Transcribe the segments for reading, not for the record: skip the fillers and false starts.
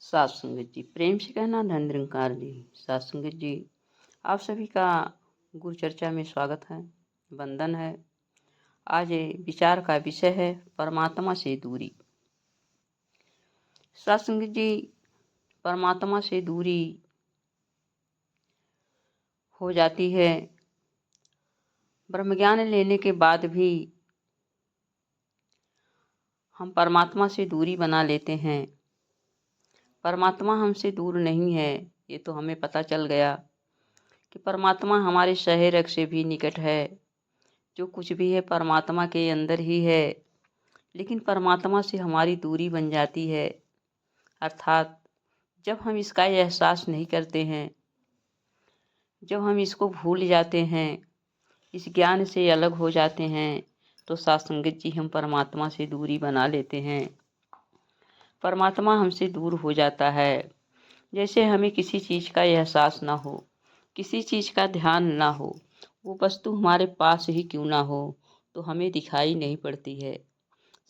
सात संगत जी, प्रेम से कहना धन निरंकार जी। सात संगत जी, आप सभी का गुरु चर्चा में स्वागत है, वंदन है। आज ये विचार का विषय है परमात्मा से दूरी। सात संगत जी, परमात्मा से दूरी हो जाती है। ब्रह्मज्ञान लेने के बाद भी हम परमात्मा से दूरी बना लेते हैं। परमात्मा हमसे दूर नहीं है, ये तो हमें पता चल गया कि परमात्मा हमारे शरीर से भी निकट है। जो कुछ भी है परमात्मा के अंदर ही है, लेकिन परमात्मा से हमारी दूरी बन जाती है। अर्थात जब हम इसका एहसास नहीं करते हैं, जब हम इसको भूल जाते हैं, इस ज्ञान से अलग हो जाते हैं, तो सात संगत जी हम परमात्मा से दूरी बना लेते हैं। परमात्मा हमसे दूर हो जाता है। जैसे हमें किसी चीज़ का एहसास ना हो, किसी चीज़ का ध्यान ना हो, वो वस्तु हमारे पास ही क्यों ना हो, तो हमें दिखाई नहीं पड़ती है।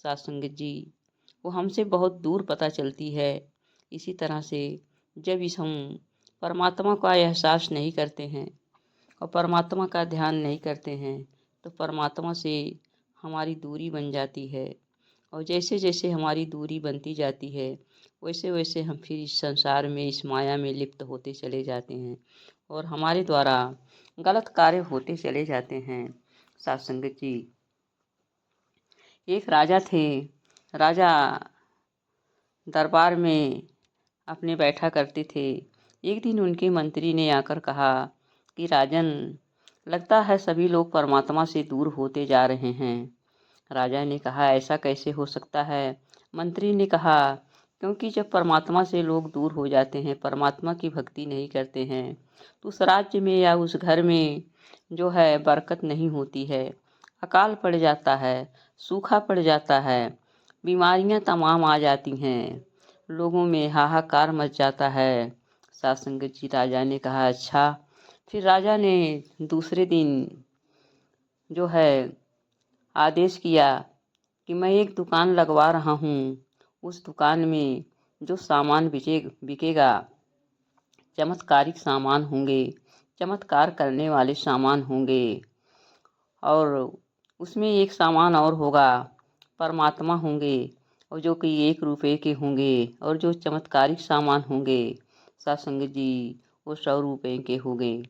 सात संगत जी, वो हमसे बहुत दूर पता चलती है। इसी तरह से जब इस हम परमात्मा का एहसास नहीं करते हैं और परमात्मा का ध्यान नहीं करते हैं, तो परमात्मा से हमारी दूरी बन जाती है। और जैसे जैसे हमारी दूरी बनती जाती है, वैसे वैसे हम फिर इस संसार में, इस माया में लिप्त होते चले जाते हैं और हमारे द्वारा गलत कार्य होते चले जाते हैं। सात संगत जी, एक राजा थे। राजा दरबार में अपने बैठा करते थे। एक दिन उनके मंत्री ने आकर कहा कि राजन, लगता है सभी लोग परमात्मा से दूर होते जा रहे हैं। राजा ने कहा, ऐसा कैसे हो सकता है? मंत्री ने कहा, क्योंकि जब परमात्मा से लोग दूर हो जाते हैं, परमात्मा की भक्ति नहीं करते हैं, तो उस राज्य में या उस घर में जो है बरकत नहीं होती है। अकाल पड़ जाता है, सूखा पड़ जाता है, बीमारियां तमाम आ जाती हैं, लोगों में हाहाकार मच जाता है। सात संगत जी, राजा ने कहा, अच्छा। फिर राजा ने दूसरे दिन जो है आदेश किया कि मैं एक दुकान लगवा रहा हूँ। उस दुकान में जो सामान बिकेगा, चमत्कारिक सामान होंगे, चमत्कार करने वाले सामान होंगे। और उसमें एक सामान और होगा, परमात्मा होंगे, और जो कि 1 रुपये के होंगे। और जो चमत्कारिक सामान होंगे सात संगत जी, वो 100 रुपये के होंगे।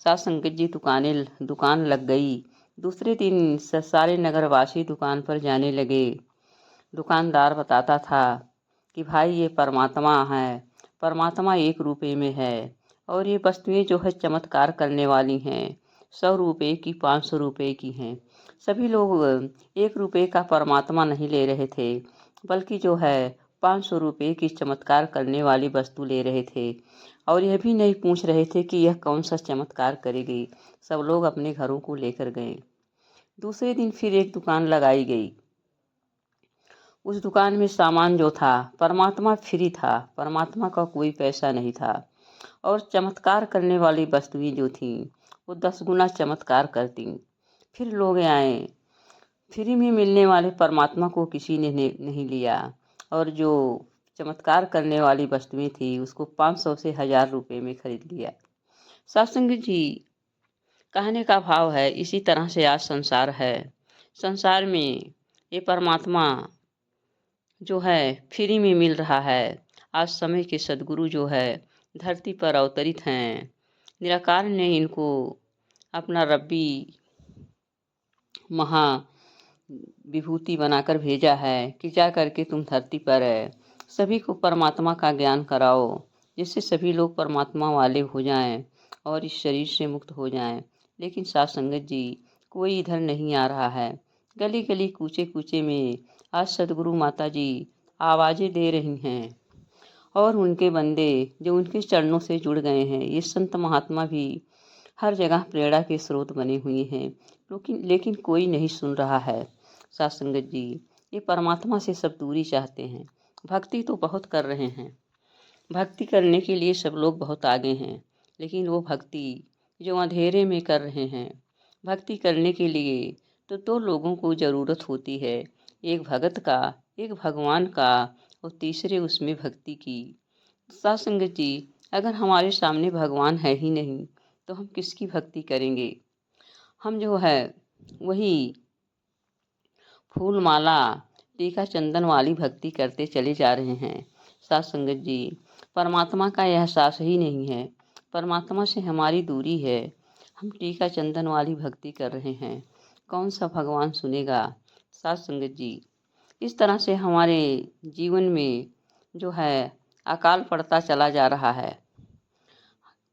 सात संगत जी, दुकान लग गई। दूसरे दिन सारे नगरवासी दुकान पर जाने लगे। दुकानदार बताता था कि भाई ये परमात्मा है, परमात्मा 1 रुपये में है, और ये वस्तुएं जो है चमत्कार करने वाली हैं, 100 रुपये की, 500 रुपये की हैं। सभी लोग 1 रुपये का परमात्मा नहीं ले रहे थे, बल्कि जो है 500 रुपये की चमत्कार करने वाली वस्तु ले रहे थे। और यह भी नहीं पूछ रहे थे कि यह कौन सा चमत्कार करेगी। सब लोग अपने घरों को लेकर गए। दूसरे दिन फिर एक दुकान लगाई गई। उस दुकान में सामान जो था परमात्मा फ्री था, परमात्मा का कोई पैसा नहीं था। और चमत्कार करने वाली वस्तुएं जो थीं, वो 10 गुना चमत्कार करती। फिर लोग आए। फ्री में मिलने वाले परमात्मा को किसी ने नहीं लिया, और जो चमत्कार करने वाली वस्तुएं थी उसको 500 से 1000 रुपये में खरीद लिया। सत्संग जी, कहने का भाव है, इसी तरह से आज संसार है। संसार में ये परमात्मा जो है फ्री में मिल रहा है। आज समय के सद्गुरु जो है धरती पर अवतरित हैं। निराकार ने इनको अपना रब्बी महा विभूति बनाकर भेजा है कि जा करके तुम धरती पर सभी को परमात्मा का ज्ञान कराओ, जिससे सभी लोग परमात्मा वाले हो जाएं और इस शरीर से मुक्त हो जाएं। लेकिन साथ संगत जी, कोई इधर नहीं आ रहा है। गली गली कूचे कूचे में आज सदगुरु माता जी आवाज़ें दे रही हैं, और उनके बंदे जो उनके चरणों से जुड़ गए हैं, ये संत महात्मा भी हर जगह प्रेरणा के स्रोत बने हुए हैं। लेकिन कोई नहीं सुन रहा है। सात संगत जी, ये परमात्मा से सब दूरी चाहते हैं। भक्ति तो बहुत कर रहे हैं, भक्ति करने के लिए सब लोग बहुत आगे हैं, लेकिन वो भक्ति जो अंधेरे में कर रहे हैं, भक्ति करने के लिए तो 2 लोगों को ज़रूरत होती है, एक भगत का, एक भगवान का, और तीसरे उसमें भक्ति की। साथ संगत जी, अगर हमारे सामने भगवान है ही नहीं तो हम किसकी भक्ति करेंगे। हम जो है वही फूल माला टीका चंदन वाली भक्ति करते चले जा रहे हैं। साथ संगत जी, परमात्मा का एहसास ही नहीं है, परमात्मा से हमारी दूरी है। हम टीका चंदन वाली भक्ति कर रहे हैं, कौन सा भगवान सुनेगा। साथ संगत जी, इस तरह से हमारे जीवन में जो है अकाल पड़ता चला जा रहा है,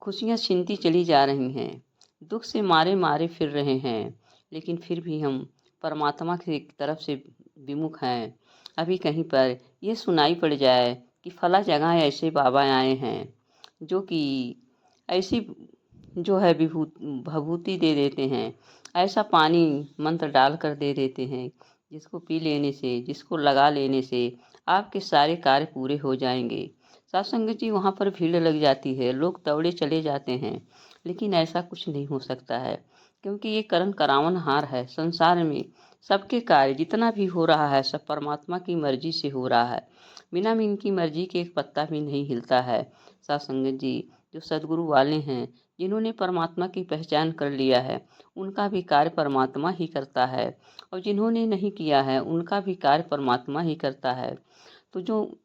खुशियाँ छीनती चली जा रही हैं, दुख से मारे मारे फिर रहे हैं, लेकिन फिर भी हम परमात्मा की तरफ से विमुख हैं। अभी कहीं पर ये सुनाई पड़ जाए कि फला जगह ऐसे बाबा आए हैं जो कि ऐसी जो है भभूति दे देते हैं, ऐसा पानी मंत्र डाल कर दे देते हैं जिसको पी लेने से, जिसको लगा लेने से आपके सारे कार्य पूरे हो जाएंगे। साथ संगत जी, वहाँ पर भीड़ लग जाती है, लोग दौड़े चले जाते हैं, लेकिन ऐसा कुछ नहीं हो सकता है, क्योंकि ये करण करावन हार है। संसार में सबके कार्य जितना भी हो रहा है सब परमात्मा की मर्जी से हो रहा है, बिना इनकी मर्जी के एक पत्ता भी नहीं हिलता है। साथ संगत जी, जो सदगुरु वाले हैं, जिन्होंने परमात्मा की पहचान कर लिया है, उनका भी कार्य परमात्मा ही करता है, और जिन्होंने नहीं किया है उनका भी कार्य परमात्मा ही करता है। तो जो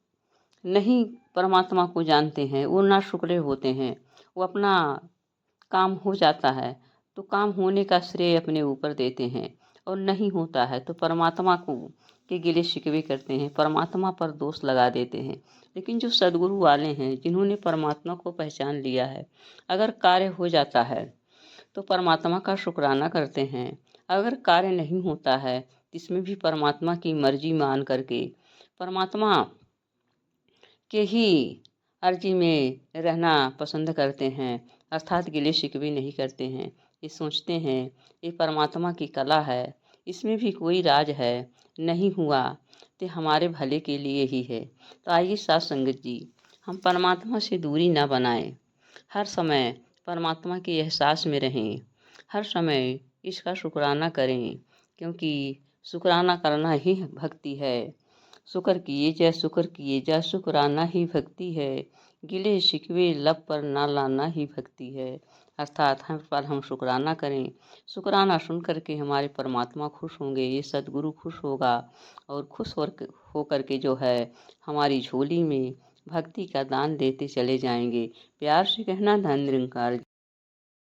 नहीं परमात्मा को जानते हैं वो ना शुक्रे होते हैं, वो अपना काम हो जाता है तो काम होने का श्रेय अपने ऊपर देते हैं, और नहीं होता है तो परमात्मा को के गिले शिकवे करते हैं, परमात्मा पर दोष लगा देते हैं। लेकिन जो सदगुरु वाले हैं, जिन्होंने परमात्मा को पहचान लिया है, अगर कार्य हो जाता है तो परमात्मा का शुक्राना करते हैं, अगर कार्य नहीं होता है इसमें भी परमात्मा की मर्जी मान करके परमात्मा के ही अर्जी में रहना पसंद करते हैं, अर्थात गिले शिकवे नहीं करते हैं। ये सोचते हैं ये परमात्मा की कला है, इसमें भी कोई राज है, नहीं हुआ तो हमारे भले के लिए ही है। तो आइए साथ संगत जी, हम परमात्मा से दूरी ना बनाएं, हर समय परमात्मा के एहसास में रहें, हर समय इसका शुक्राना करें, क्योंकि शुक्राना करना ही भक्ति है। शुक्र किए जा शुक्राना ही भक्ति है, गिले शिकवे लब पर ना लाना ही भक्ति है। अर्थात हर पल हम शुक्राना करें, शुक्राना सुन करके हमारे परमात्मा खुश होंगे, ये सदगुरु खुश होगा, और खुश हो करके जो है हमारी झोली में भक्ति का दान देते चले जाएंगे। प्यार से कहना धन निरंकार।